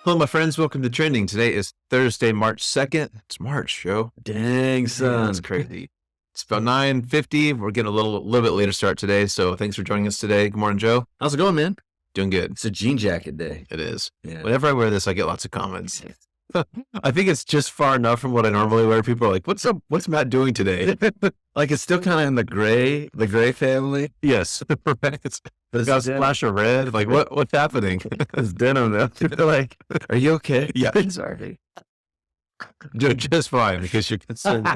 Hello, my friends. Welcome to Trending. Today is Thursday, March 2nd. It's March, Joe. Dang, son. That's crazy. It's about 9:50. We're getting a little bit later start today, so thanks for joining us today. Good morning, Joe. How's it going, man? Doing good. It's a jean jacket day. It is. Yeah. Whenever I wear this, I get lots of comments. I think it's just far enough from what I normally wear. People are like, "What's up? What's Matt doing today?" Like it's still kind of in the gray family. Yes, it's got a splash of red. Like, what's happening? It's denim though. They're like, "Are you okay?" Yeah, Sorry. Doing just fine because you're concerned.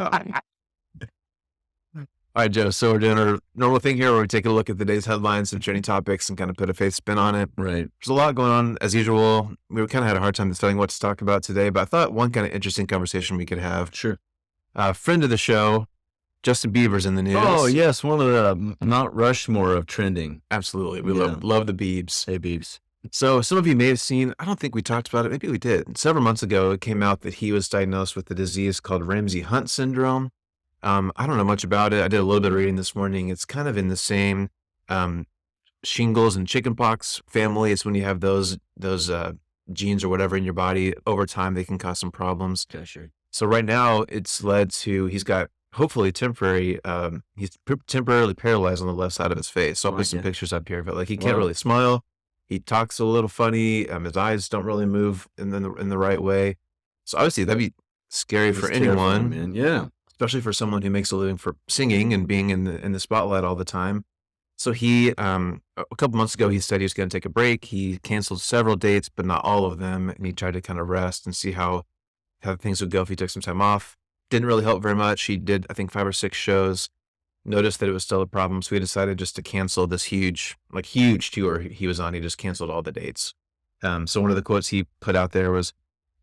All right, Joe. So we're doing our normal thing here where we take a look at the day's headlines and trending topics and kind of put a faith spin on it. Right. There's a lot going on as usual. We kind of had a hard time deciding what to talk about today, but I thought one kind of interesting conversation we could have. Sure. Friend of the show, Justin Bieber's in the news. Oh yes, one of the Mount Rushmore of trending. Absolutely. We Yeah. love the Biebs. Hey, Beebs. So some of you may have seen, I don't think we talked about it. Maybe we did. Several months ago, it came out that he was diagnosed with a disease called Ramsay Hunt Syndrome. I don't know much about it. I did a little bit of reading this morning. It's kind of in the same shingles and chickenpox family. It's when you have those genes or whatever in your body. Over time, they can cause some problems. Okay, sure. So right now, it's led to he's got hopefully temporarily paralyzed on the left side of his face. So I'll put some pictures up here. But like he can't really smile. He talks a little funny. His eyes don't really move in the right way. So obviously that'd be scary for anyone, man. Yeah. especially for someone who makes a living for singing and being in the spotlight all the time. So he, a couple months ago, he said he was going to take a break. He canceled several dates, but not all of them. And he tried to kind of rest and see how things would go if he took some time off. Didn't really help very much. He did, I think, 5 or 6 shows, noticed that it was still a problem. So he decided just to cancel this huge tour he was on. He just canceled all the dates. So one of the quotes he put out there was,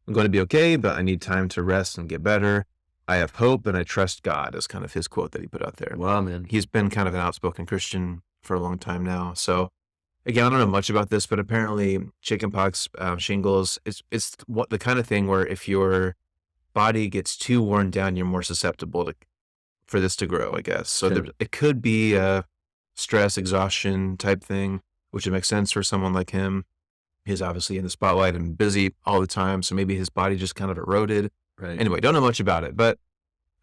"I'm going to be okay, but I need time to rest and get better. I have hope and I trust God," is kind of his quote that he put out there. Wow, man. He's been kind of an outspoken Christian for a long time now. So again, I don't know much about this, but apparently chickenpox, shingles, it's what the kind of thing where if your body gets too worn down, you're more susceptible for this to grow, I guess. So Okay. it could be a stress, exhaustion type thing, which would make sense for someone like him. He's obviously in the spotlight and busy all the time. So maybe his body just kind of eroded. Right. Anyway, don't know much about it, but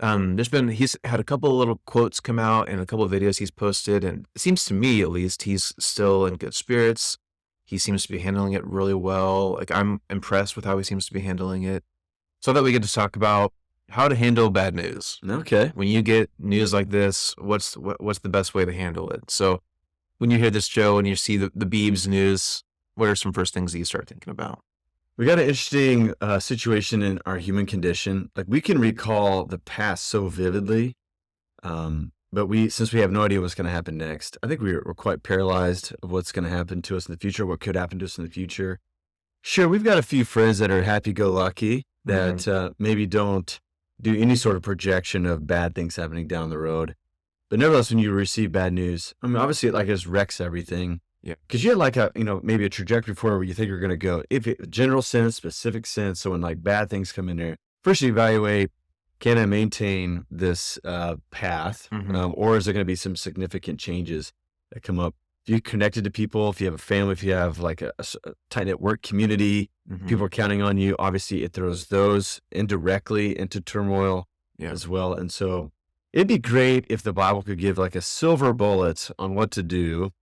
he's had a couple of little quotes come out and a couple of videos he's posted, and it seems to me, at least, he's still in good spirits. He seems to be handling it really well. Like, I'm impressed with how he seems to be handling it. So that we get to talk about how to handle bad news. Okay. When you get news like this, what's the best way to handle it? So when you hear this, Joe, and you see the Biebs news, what are some first things that you start thinking about? We got an interesting situation in our human condition. Like we can recall the past so vividly, but since we have no idea what's going to happen next, I think we're quite paralyzed of what's going to happen to us in the future, what could happen to us in the future. Sure, we've got a few friends that are happy-go-lucky that maybe don't do any sort of projection of bad things happening down the road. But nevertheless, when you receive bad news, I mean, obviously it just wrecks everything. Yeah. Because you had like maybe a trajectory for where you think you're going to go. If it general sense, specific sense. So when like bad things come in there, first you evaluate, can I maintain this path? Or is there going to be some significant changes that come up? If you're connected to people, if you have a family, if you have like a tight knit work community, people are counting on you. Obviously it throws those indirectly into turmoil as well. And so it'd be great if the Bible could give like a silver bullet on what to do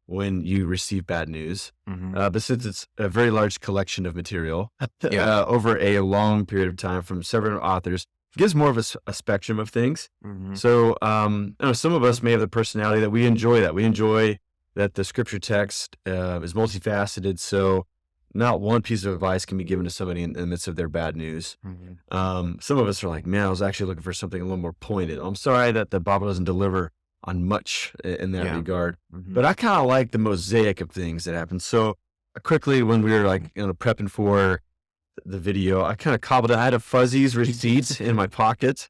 when you receive bad news. But since it's a very large collection of material over a long period of time from several authors, it gives more of a spectrum of things. So some of us may have the personality that we enjoy that. We enjoy that the scripture text is multifaceted. So not one piece of advice can be given to somebody in the midst of their bad news. Some of us are like, man, I was actually looking for something a little more pointed. I'm sorry that the Bible doesn't deliver on much in that regard. But I kind of like the mosaic of things that happen. So quickly, when we were like, prepping for the video, I kind of cobbled, I had a Fuzzy's receipts in my pocket.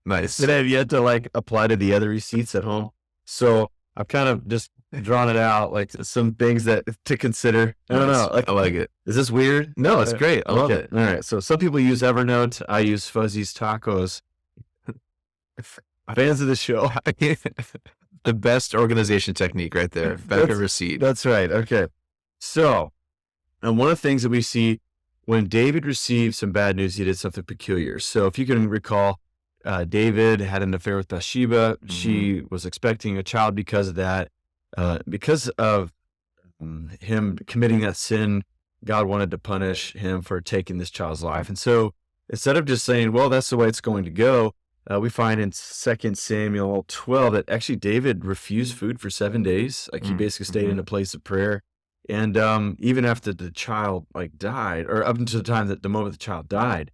Nice. That I have yet to like apply to the other receipts at home. So I've kind of just drawn it out, like some things that to consider. I don't know. Like, I like it. Is this weird? No, it's great. I love it. All right. So some people use Evernote. I use Fuzzy's Tacos. Fans of the show. The best organization technique right there. Back of receipt. That's right. Okay. So, and one of the things that we see when David received some bad news, he did something peculiar. So if you can recall, David had an affair with Bathsheba. She was expecting a child because of that. Because of him committing that sin, God wanted to punish him for taking this child's life. And so instead of just saying, well, that's the way it's going to go, we find in 2 Samuel 12 that actually David refused food for 7 days. Like he basically stayed in a place of prayer. And even after the child like died, or up until the moment the child died,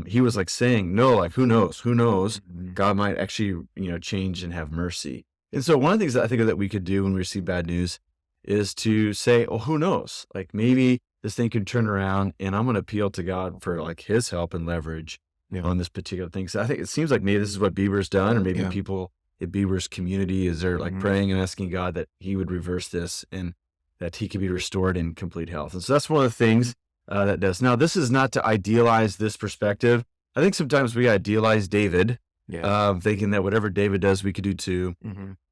he was like saying, no, like who knows? God might actually, change and have mercy. And so one of the things that I think that we could do when we receive bad news is to say, oh, who knows? Like maybe this thing could turn around, and I'm going to appeal to God for like his help and leverage on this particular thing. So I think it seems like maybe this is what Bieber's done, or maybe people in Bieber's community is they're like praying and asking God that he would reverse this and that he could be restored in complete health. And so that's one of the things that does. Now, this is not to idealize this perspective. I think sometimes we idealize David, thinking that whatever David does, we could do too.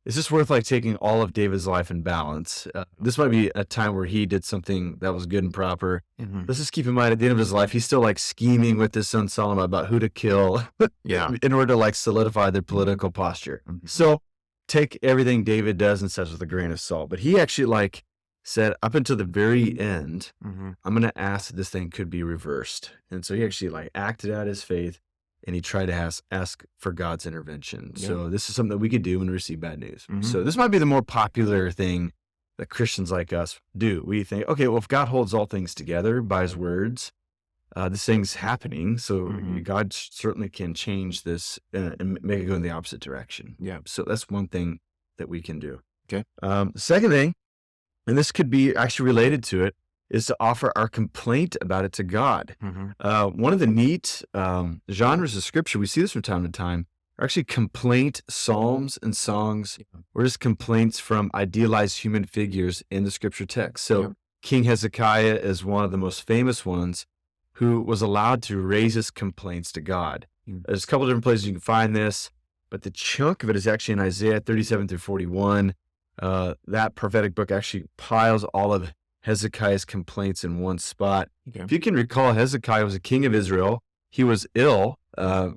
It's just worth like taking all of David's life in balance. This might be a time where he did something that was good and proper. Let's just keep in mind at the end of his life, he's still like scheming with his son Solomon about who to kill in order to like solidify their political posture. So take everything David does and says with a grain of salt. But he actually like said up until the very end, I'm going to ask that this thing could be reversed. And so he actually like acted out his faith, and he tried to ask for God's intervention. So this is something that we could do when we receive bad news. So this might be the more popular thing that Christians like us do. We think, okay, well, if God holds all things together by his words, this thing's happening. So God certainly can change this and make it go in the opposite direction. So that's one thing that we can do. Okay. The second thing, and this could be actually related to it, is to offer our complaint about it to God. One of the neat genres of scripture, we see this from time to time, are actually complaint psalms and songs, or just complaints from idealized human figures in the scripture text. So King Hezekiah is one of the most famous ones who was allowed to raise his complaints to God. There's a couple of different places you can find this, but the chunk of it is actually in Isaiah 37 through 41. That prophetic book actually piles all of Hezekiah's complaints in one spot. If you can recall, Hezekiah was a king of Israel. He was ill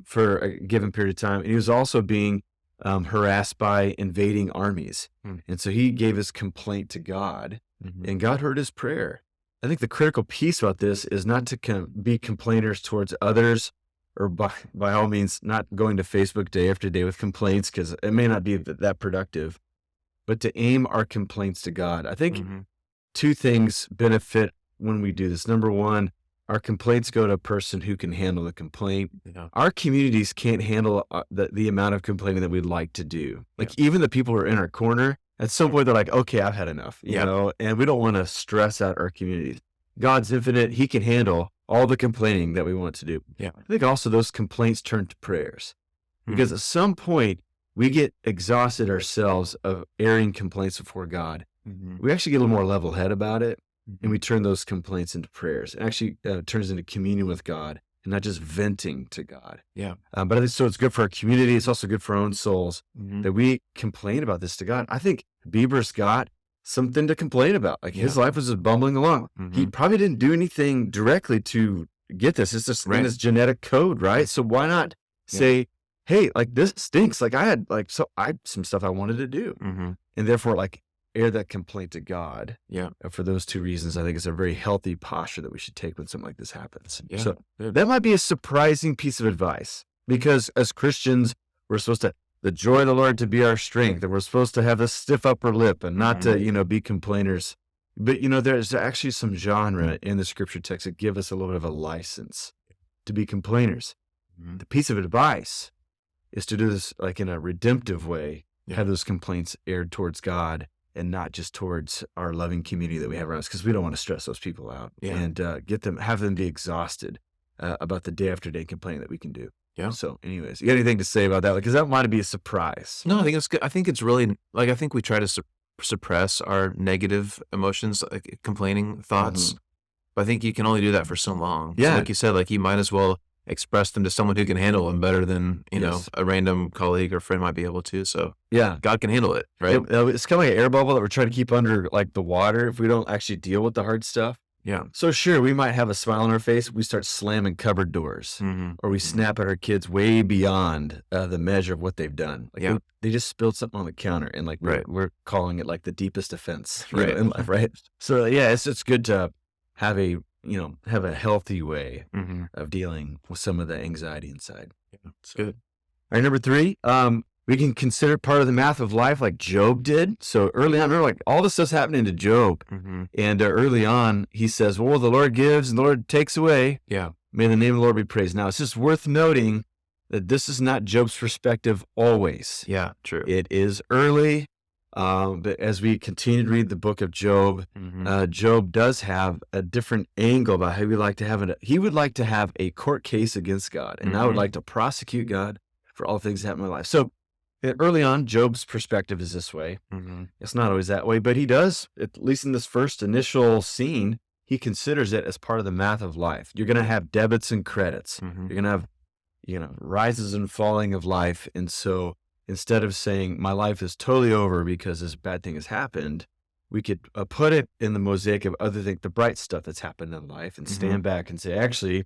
for a given period of time, and he was also being harassed by invading armies. And so he gave his complaint to God, and God heard his prayer. I think the critical piece about this is not to be complainers towards others, or by all means, not going to Facebook day after day with complaints, because it may not be that productive, but to aim our complaints to God. I think two things benefit when we do this. Number one, our complaints go to a person who can handle the complaint. Our communities can't handle the amount of complaining that we'd like to do. Like even the people who are in our corner, at some point they're like, okay, I've had enough, you know, and we don't want to stress out our communities. God's infinite. He can handle all the complaining that we want to do. I think also those complaints turn to prayers, because at some point we get exhausted ourselves of airing complaints before God. We actually get a little more level head about it, and we turn those complaints into prayers. It actually turns into communion with God and not just venting to God. But I think so it's good for our community. It's also good for our own souls that we complain about this to God. I think Bieber's got something to complain about. Like his life was just bumbling along. He probably didn't do anything directly to get this. It's just in his genetic code, right? So why not say, hey, like this stinks. Like I had some stuff I wanted to do. And therefore like air that complaint to God. For those two reasons, I think it's a very healthy posture that we should take when something like this happens. So that might be a surprising piece of advice, because as Christians, we're supposed to, the joy of the Lord to be our strength, and we're supposed to have a stiff upper lip and not to, be complainers. But, there's actually some genre in the scripture text that give us a little bit of a license to be complainers. The piece of advice is to do this like in a redemptive way, have those complaints aired towards God and not just towards our loving community that we have around us, because we don't want to stress those people out and have them be exhausted about the day after day complaining that we can do. So anyways, you got anything to say about that? Because that might be a surprise. No, I think it's good. I think it's really, like, I think we try to suppress our negative emotions, like complaining thoughts. But I think you can only do that for so long. So like you said, like you might as well express them to someone who can handle them better than, know, a random colleague or friend might be able to. So God can handle it, right? It's kind of like an air bubble that we're trying to keep under like the water if we don't actually deal with the hard stuff. Yeah. So sure, we might have a smile on our face. We start slamming cupboard doors, Mm-hmm. or we snap at our kids way beyond the measure of what they've done. Like Yeah. they just spilled something on the counter, and like Right. we're calling it like the deepest offense, Right. in life, right? So yeah, it's good to have have a healthy way Mm-hmm. of dealing with some of the anxiety inside. Yeah. It's good. All right, number 3, we can consider part of the math of life like Job did. So early on, remember, like all this stuff's happening to Job. Mm-hmm. And early on, he says, well, the Lord gives and the Lord takes away. Yeah. May the name of the Lord be praised. Now, it's just worth noting that this is not Job's perspective always. Yeah. True. It is early. But as we continue to read the book of Job, Mm-hmm. Job does have a different angle about how he would like to have it. He would like to have a court case against God, and I would Mhm. like to prosecute God for all things that happen in my life. So early on, Job's perspective is this way. Mm-hmm. It's not always that way, but he does, at least in this first initial scene, he considers it as part of the math of life. You're going to have debits and credits. Mm-hmm. You're going to have, rises and falling of life. And so instead of saying my life is totally over because this bad thing has happened, we could put it in the mosaic of other things, the bright stuff that's happened in life, and stand back and say, actually,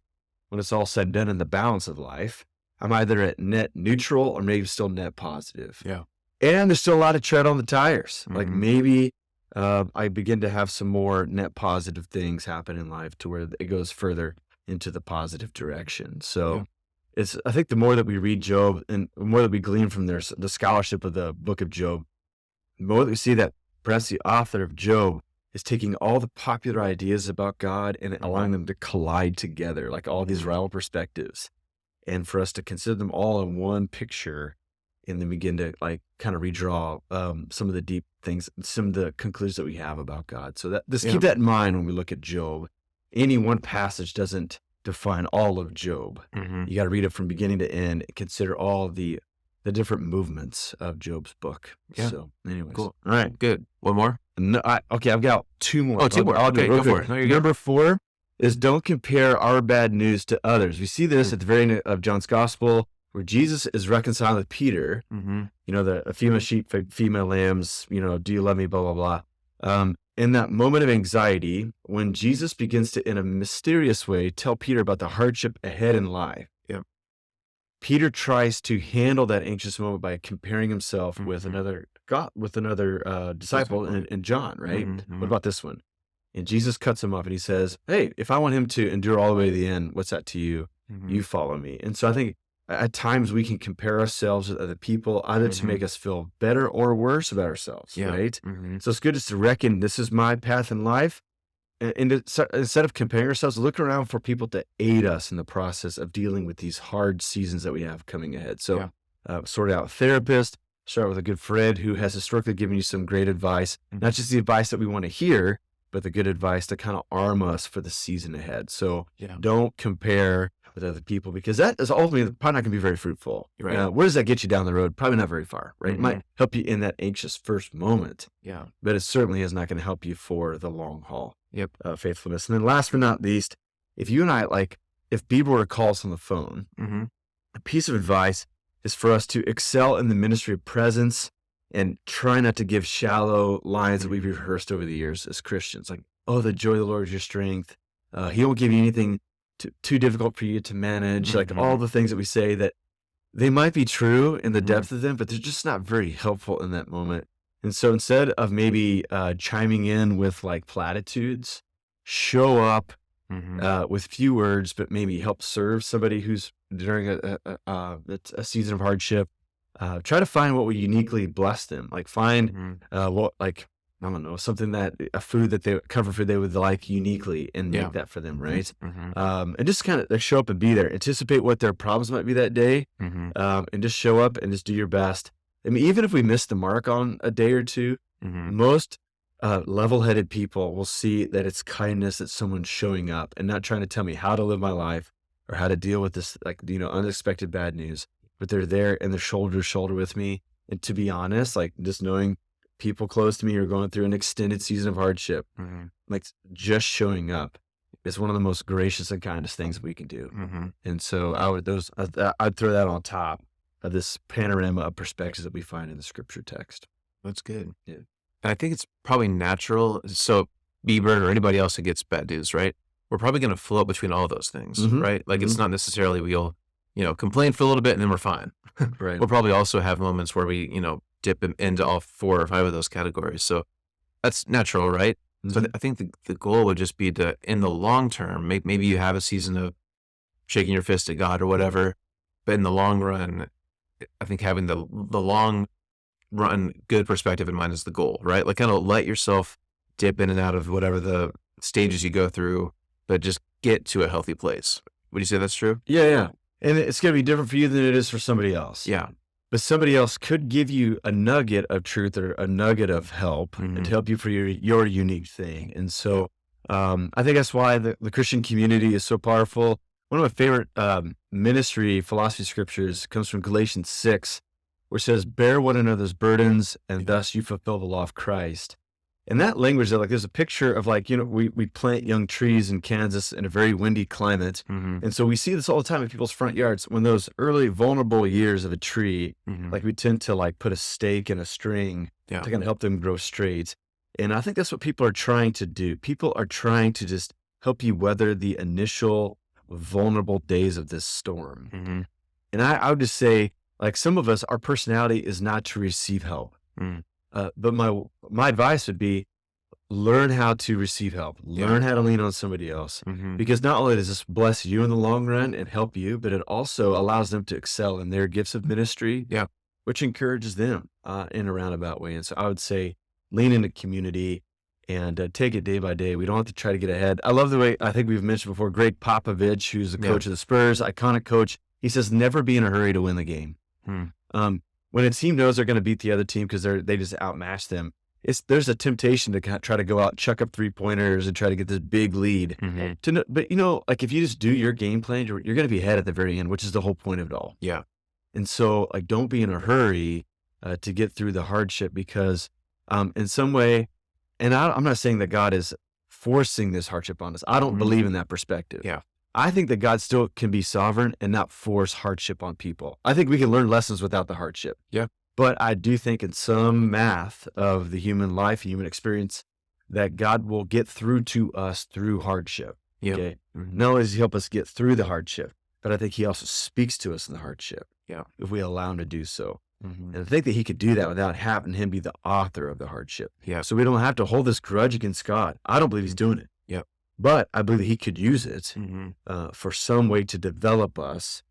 when it's all said and done in the balance of life, I'm either at net neutral or maybe still net positive. Yeah. And there's still a lot of tread on the tires. Like Mhm. maybe I begin to have some more net positive things happen in life to where it goes further into the positive direction. So I think the more that we read Job and the more that we glean from the scholarship of the book of Job, the more that we see that perhaps the author of Job is taking all the popular ideas about God and allowing them to collide together, like all these rival perspectives, and for us to consider them all in one picture and then begin to like kind of redraw some of the deep things, some of the conclusions that we have about God. So keep that in mind when we look at Job. Any one passage doesn't define all of Job. Mm-hmm. You got to read it from beginning to end and consider all the different movements of Job's book. Yeah. So anyways. Cool. All right. Good. One more? No, okay, I've got 2 more. Oh, 2 more. I'll do Okay, it real go for quick. it. No, you're good. Number 4 is don't compare our bad news to others. We see this at the very end of John's gospel where Jesus is reconciling with Peter. Mm-hmm. The female sheep, female lambs, do you love me, blah, blah, blah. In that moment of anxiety, when Jesus begins to, in a mysterious way, tell Peter about the hardship ahead in life, Peter tries to handle that anxious moment by comparing himself with another disciple in John, right? Mm-hmm. What about this one? And Jesus cuts him off and he says, hey, if I want him to endure all the way to the end, what's that to you? Mm-hmm. You follow me. And so I think at times we can compare ourselves with other people, either to make us feel better or worse about ourselves, right? Mm-hmm. So it's good just to reckon this is my path in life. And instead of comparing ourselves, look around for people to aid us in the process of dealing with these hard seasons that we have coming ahead. So sort out a therapist, start with a good friend who has historically given you some great advice, not just the advice that we want to hear, but the good advice to kind of arm us for the season ahead. So don't compare with other people, because that is ultimately probably not going to be very fruitful. Right. Where does that get you down the road? Probably not very far, right? It might help you in that anxious first moment, but it certainly is not going to help you for the long haul. Faithfulness. And then last but not least, if you and I, if Bieber were to call us on the phone, a piece of advice is for us to excel in the ministry of presence and try not to give shallow lines that we've rehearsed over the years as Christians. Like, oh, the joy of the Lord is your strength. He won't give you anything too difficult for you to manage. Like all the things that we say that they might be true in the depth of them, but they're just not very helpful in that moment. And so instead of maybe chiming in with like platitudes, show up with few words, but maybe help serve somebody who's during a season of hardship. Try to find what would uniquely bless them. Like find I don't know, something a food that comfort food they would like uniquely and make that for them, right? And just kind of show up and be there. Anticipate what their problems might be that day, and just show up and just do your best. I mean, even if we miss the mark on a day or two, most level-headed people will see that it's kindness that someone's showing up and not trying to tell me how to live my life or how to deal with this, unexpected bad news, but they're there and they're shoulder to shoulder with me. And to be honest, just knowing people close to me are going through an extended season of hardship, just showing up is one of the most gracious and kindest things we can do. And so I'd throw that on top of this panorama of perspectives that we find in the scripture text. That's good. Yeah. And I think it's probably natural. So Bieber or anybody else that gets bad news, right? We're probably going to float between all those things, right? Like it's not necessarily we'll, complain for a little bit and then we're fine. Right. We'll probably also have moments where we, dip into all 4 or 5 of those categories. So that's natural, right? So I think the goal would just be to, in the long term, maybe you have a season of shaking your fist at God or whatever, but in the long run, I think having the long run good perspective in mind is the goal, right? Like kind of let yourself dip in and out of whatever the stages you go through, but just get to a healthy place. Would you say that's true? Yeah. And it's going to be different for you than it is for somebody else. Yeah. But somebody else could give you a nugget of truth or a nugget of help to help you for your unique thing. And so I think that's why the Christian community is so powerful. One of my favorite ministry philosophy scriptures comes from Galatians 6, where it says, bear one another's burdens, and thus you fulfill the law of Christ. And that language, there's a picture of we plant young trees in Kansas in a very windy climate. And so we see this all the time in people's front yards. When those early vulnerable years of a tree, we tend to put a stake in a string to kind of help them grow straight. And I think that's what people are trying to do. People are trying to just help you weather the initial vulnerable days of this storm. And I would just say, some of us, our personality is not to receive help. But my advice would be learn how to receive help, learn how to lean on somebody else, because not only does this bless you in the long run and help you, but it also allows them to excel in their gifts of ministry, which encourages them in a roundabout way. And so I would say lean into community and take it day by day. We don't have to try to get ahead. I love the way, I think we've mentioned before, Greg Popovich, who's the coach of the Spurs, iconic coach. He says, never be in a hurry to win the game. When a team knows they're going to beat the other team because they just outmatch them, there's a temptation to try to go out, chuck up 3-pointers and try to get this big lead. But if you just do your game plan, you're going to be ahead at the very end, which is the whole point of it all. Yeah. And so don't be in a hurry to get through the hardship, because in some way, and I'm not saying that God is forcing this hardship on us. I don't believe in that perspective. Yeah. I think that God still can be sovereign and not force hardship on people. I think we can learn lessons without the hardship. Yeah. But I do think in some math of the human life, human experience, that God will get through to us through hardship. Yeah. Okay? Not only does he help us get through the hardship, but I think he also speaks to us in the hardship. Yeah. If we allow him to do so. And I think that he could do that without having him be the author of the hardship. Yeah. So we don't have to hold this grudge against God. I don't believe he's doing it. Yeah. But I believe that he could use it for some way to develop us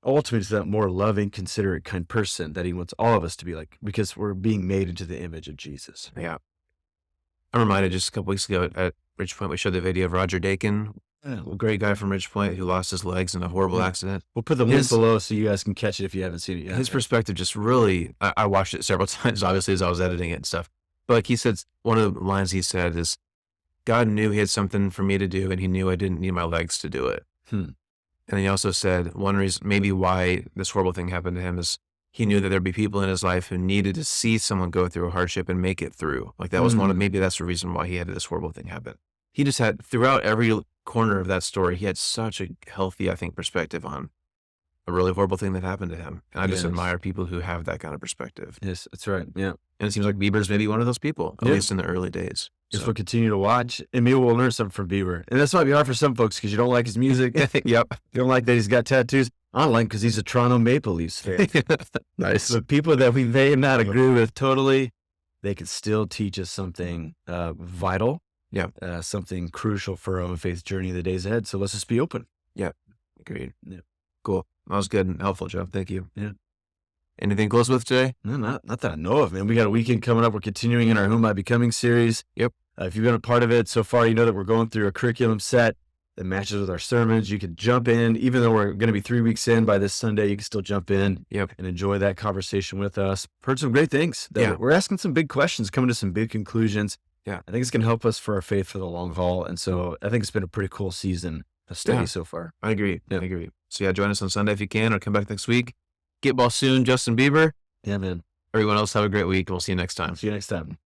ultimately to that more loving, considerate, kind person that he wants all of us to be like, because we're being made into the image of Jesus. Yeah. I'm reminded just a couple weeks ago at Ridgepoint, we showed the video of Roger Dakin, a great guy from Ridgepoint who lost his legs in a horrible accident. We'll put the link below so you guys can catch it if you haven't seen it yet. His perspective just really, I watched it several times, obviously, as I was editing it and stuff. But like he said, one of the lines he said is, God knew he had something for me to do, and he knew I didn't need my legs to do it. And he also said one reason, maybe why this horrible thing happened to him, is he knew that there'd be people in his life who needed to see someone go through a hardship and make it through. Like that was maybe that's the reason why he had this horrible thing happen. He just had, throughout every corner of that story, he had such a healthy, I think, perspective on a really horrible thing that happened to him. And I just admire people who have that kind of perspective. Yes, that's right. Yeah. And it seems like Bieber's maybe one of those people, at least in the early days. Just we'll continue to watch, and maybe we'll learn something from Bieber. And that's might be hard for some folks because you don't like his music. Yep. You don't like that he's got tattoos. I don't like him because he's a Toronto Maple Leafs fan. Nice. But people that we may not agree with totally, they can still teach us something vital. Yeah. Something crucial for our own faith journey in the days ahead. So let's just be open. Yeah. Agreed. Yeah. Cool. That was good and helpful, Joe. Thank you. Yeah. Anything close with today? No, not that I know of, man. We got a weekend coming up. We're continuing in our Who Am I Becoming series. Yep. If you've been a part of it so far, you know that we're going through a curriculum set that matches with our sermons. You can jump in, even though we're going to be 3 weeks in by this Sunday, you can still jump in and enjoy that conversation with us. Heard some great things. We're asking some big questions, coming to some big conclusions. Yeah. I think it's going to help us for our faith for the long haul. And so I think it's been a pretty cool season of study so far. I agree. I agree. So join us on Sunday if you can, or come back next week. Get ball soon, Justin Bieber. Yeah, man. Everyone else have a great week. We'll see you next time. See you next time.